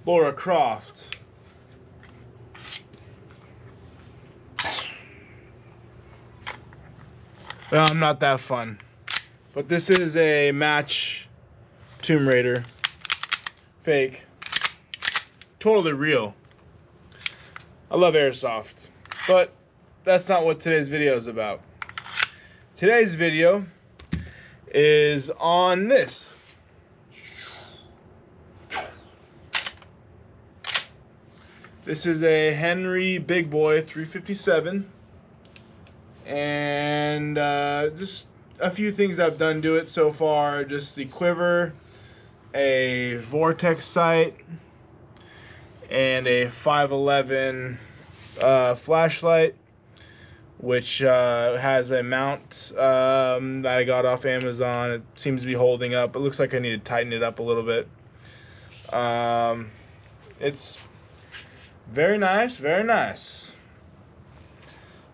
Laura Croft. Well, I'm not that fun. But this is a match Tomb Raider. Fake. Totally real. I love airsoft. But that's not what today's video is about. Today's video is on this. This is a Henry Big Boy 357. And just a few things I've done to it so far. Just the quiver, a vortex sight, and a 511 flashlight, which has a mount that I got off Amazon. It seems to be holding up. It looks like I need to tighten it up a little bit. It's very nice, very nice.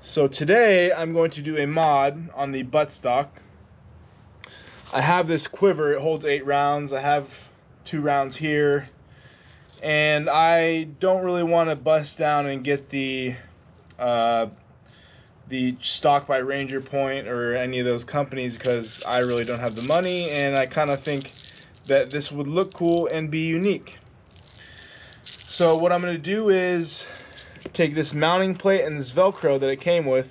So today I'm going to do a mod on the buttstock. I have this quiver, it holds 8 rounds. I have 2 rounds here. And I don't really want to bust down and get the stock by Ranger Point or any of those companies because I really don't have the money, and I kind of think that this would look cool and be unique. So what I'm going to do is take this mounting plate and this Velcro that it came with.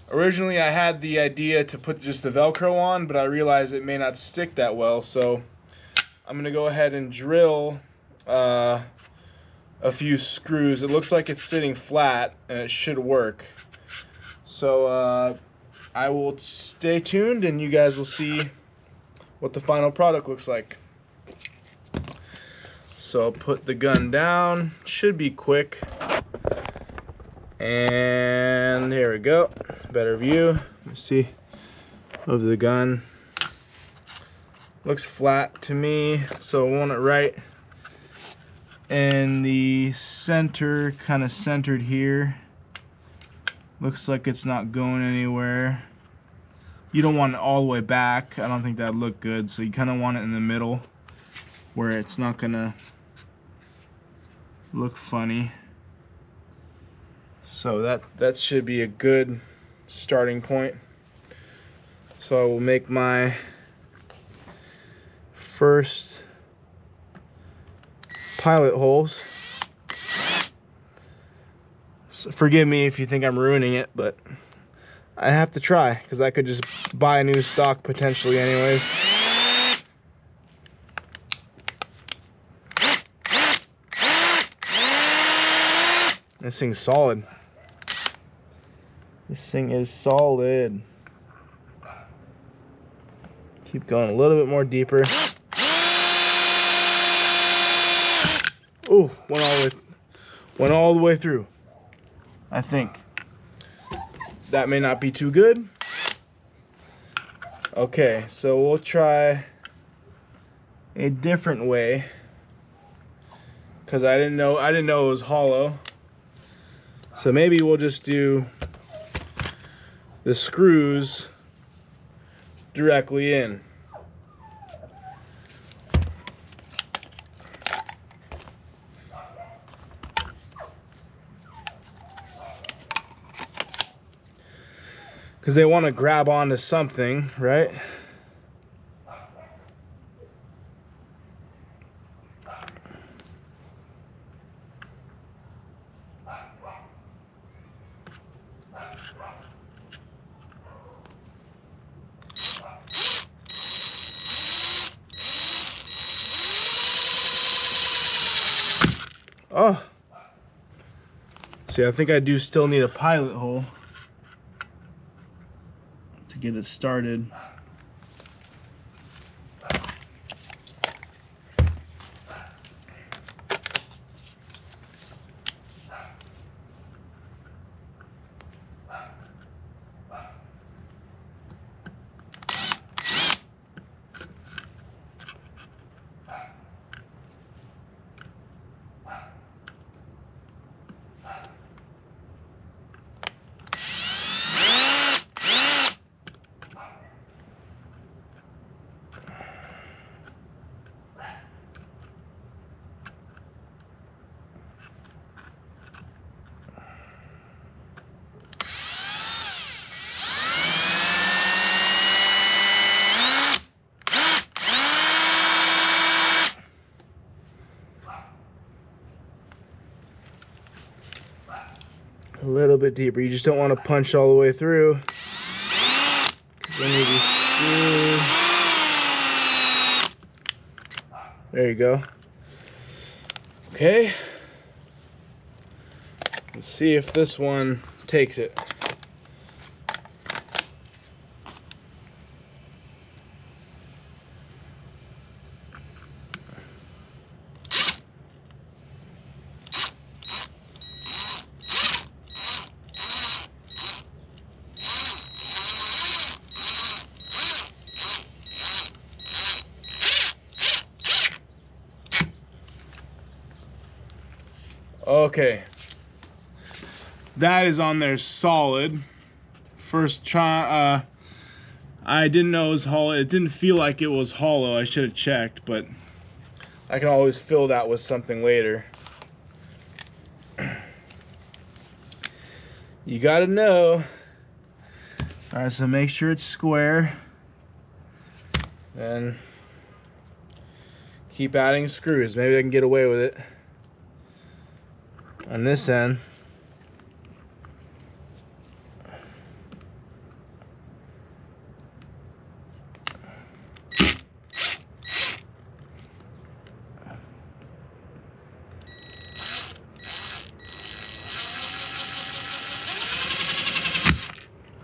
Originally I had the idea to put just the Velcro on, but I realized it may not stick that well, so I'm going to go ahead and drill a few screws. It looks like it's sitting flat and it should work. So I will stay tuned and you guys will see what the final product looks like. So I'll put the gun down. Should be quick. And here we go. Better view. Let's see of the gun. Looks flat to me, so I want it right in the center, kind of centered here. Looks like it's not going anywhere. You don't want it all the way back. I don't think that'd look good, so you kind of want it in the middle where it's not gonna look funny. So that should be a good starting point. So I will make my first pilot holes. So forgive me if you think I'm ruining it, but I have to try because I could just buy a new stock potentially anyways. This thing's solid. This thing is solid. Keep going a little bit more deeper. Ooh, went all the way through. I think. That may not be too good. Okay, so we'll try a different way. Cause I didn't know it was hollow. So maybe we'll just do the screws directly in. Because they want to grab onto something, right? Oh, see, I think I do still need a pilot hole to get it started. little bit deeper. You just don't want to punch all the way through. Then you just screw. There you go. Okay. Let's see if this one takes it. Okay, that is on there solid. First try, I didn't know it was hollow. It didn't feel like it was hollow. I should have checked, but I can always fill that with something later. You gotta know. All right, so make sure it's square. Then keep adding screws. Maybe I can get away with it. On this end,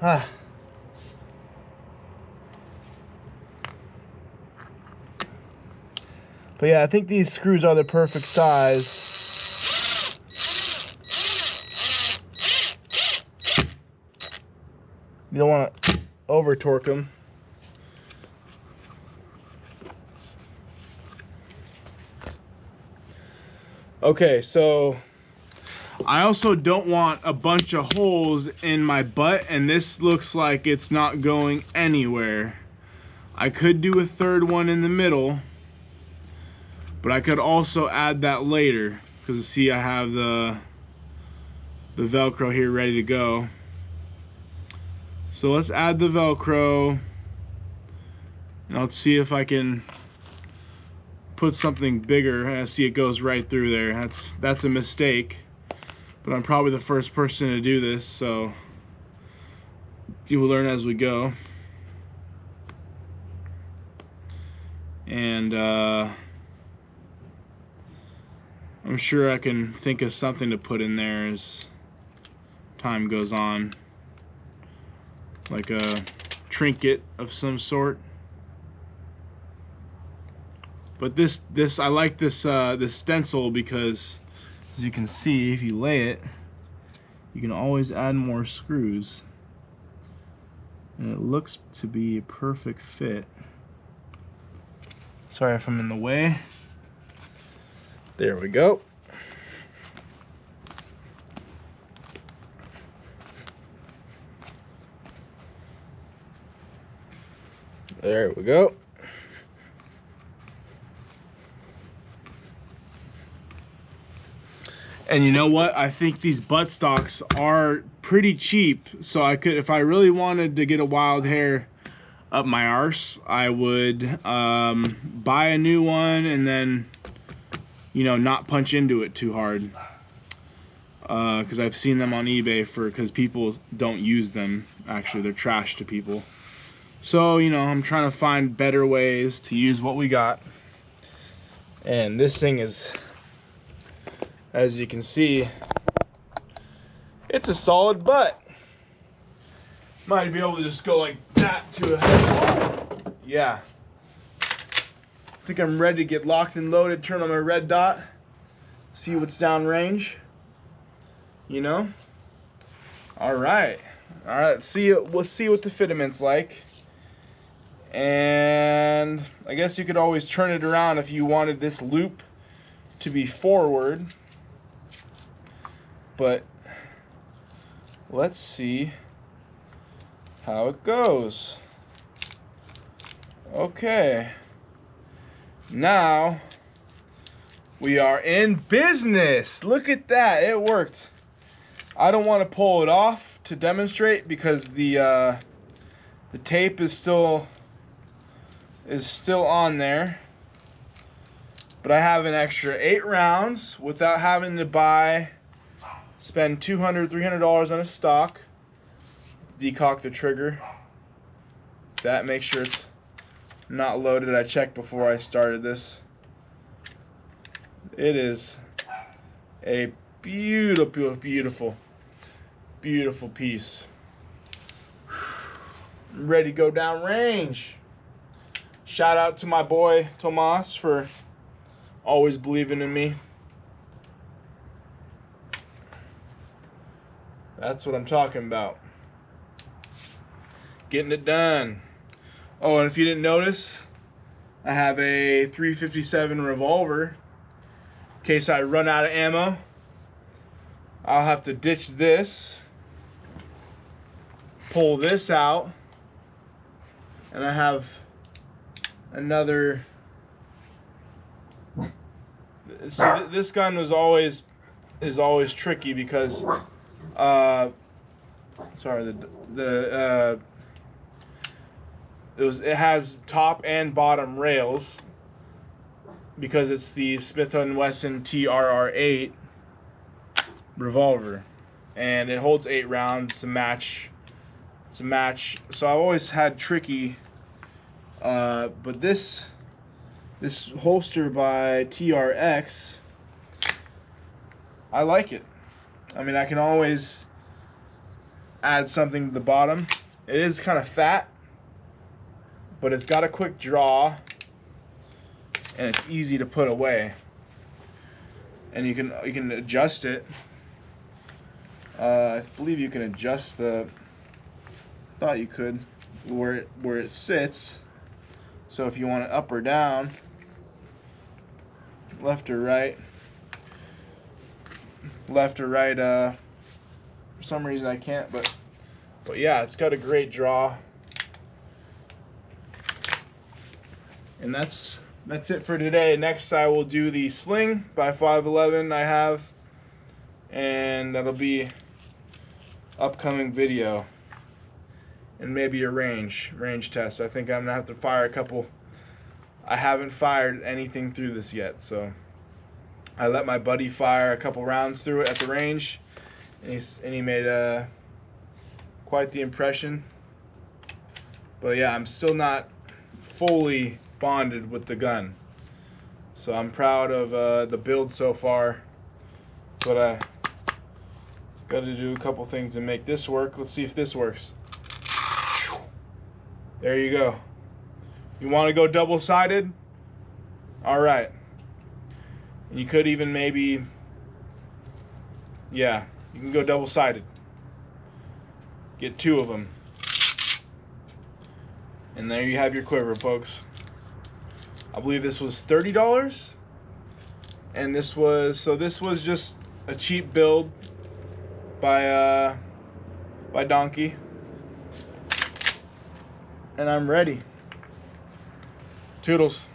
but yeah, I think these screws are the perfect size. You don't want to over torque them. Okay, so I also don't want a bunch of holes in my butt, and this looks like it's not going anywhere. I could do a third one in the middle, but I could also add that later, because see, I have the Velcro here ready to go. So let's add the Velcro, and I'll see if I can put something bigger. I see it goes right through there. That's a mistake, but I'm probably the first person to do this, so you will learn as we go. And I'm sure I can think of something to put in there as time goes on. Like a trinket of some sort. But this I like this this stencil because, as you can see, if you lay it, you can always add more screws, and it looks to be a perfect fit. Sorry if I'm in the way. There we go. There we go. And you know what? I think these buttstocks are pretty cheap. So I could, if I really wanted to get a wild hair up my arse, I would buy a new one and then, you know, not punch into it too hard. Because I've seen them on eBay because people don't use them. Actually, they're trash to people. So, you know, I'm trying to find better ways to use what we got. And this thing is, as you can see, it's a solid butt. Might be able to just go like that to a head. Yeah. I think I'm ready to get locked and loaded, turn on my red dot, see what's downrange. You know? Alright. Alright, we'll see what the fitment's like. And I guess you could always turn it around if you wanted this loop to be forward. But let's see how it goes. Okay. Now we are in business. Look at that. It worked. I don't want to pull it off to demonstrate because the tape is still on there, but I have an extra 8 rounds without having to buy spend $200, $300 on a stock, decock the trigger. That, make sure it's not loaded. I checked before I started this. It is a beautiful, beautiful, beautiful piece. I'm ready to go down range. Shout out to my boy Tomas for always believing in me. That's what I'm talking about. Getting it done. Oh, and if you didn't notice, I have a .357 revolver. In case I run out of ammo, I'll have to ditch this, pull this out, and I have another. See, this gun is always tricky because it has top and bottom rails because it's the Smith & Wesson TRR8 revolver, and it holds 8 rounds. It's a match. So I've always had tricky. But this holster by TRX, I like it. I mean, I can always add something to the bottom. It is kind of fat, but it's got a quick draw, and it's easy to put away. And you can adjust it. I believe you can adjust the. Thought you could where it sits. So if you want it up or down, left or right, for some reason I can't, but yeah, it's got a great draw. And that's it for today. Next I will do the sling by 511 I have, and that'll be upcoming video. And maybe a range test. I think I'm gonna have to fire a couple. I haven't fired anything through this yet, so I let my buddy fire a couple rounds through it at the range, and he made quite the impression. But yeah, I'm still not fully bonded with the gun, so I'm proud of the build so far. But I got to do a couple things to make this work. Let's see if this works. There you go. You want to go double-sided? All right. And you could even maybe, yeah, you can go double-sided. Get 2 of them. And there you have your quiver, folks. I believe this was $30. And this was just a cheap build by Donkey. And I'm ready. Toodles.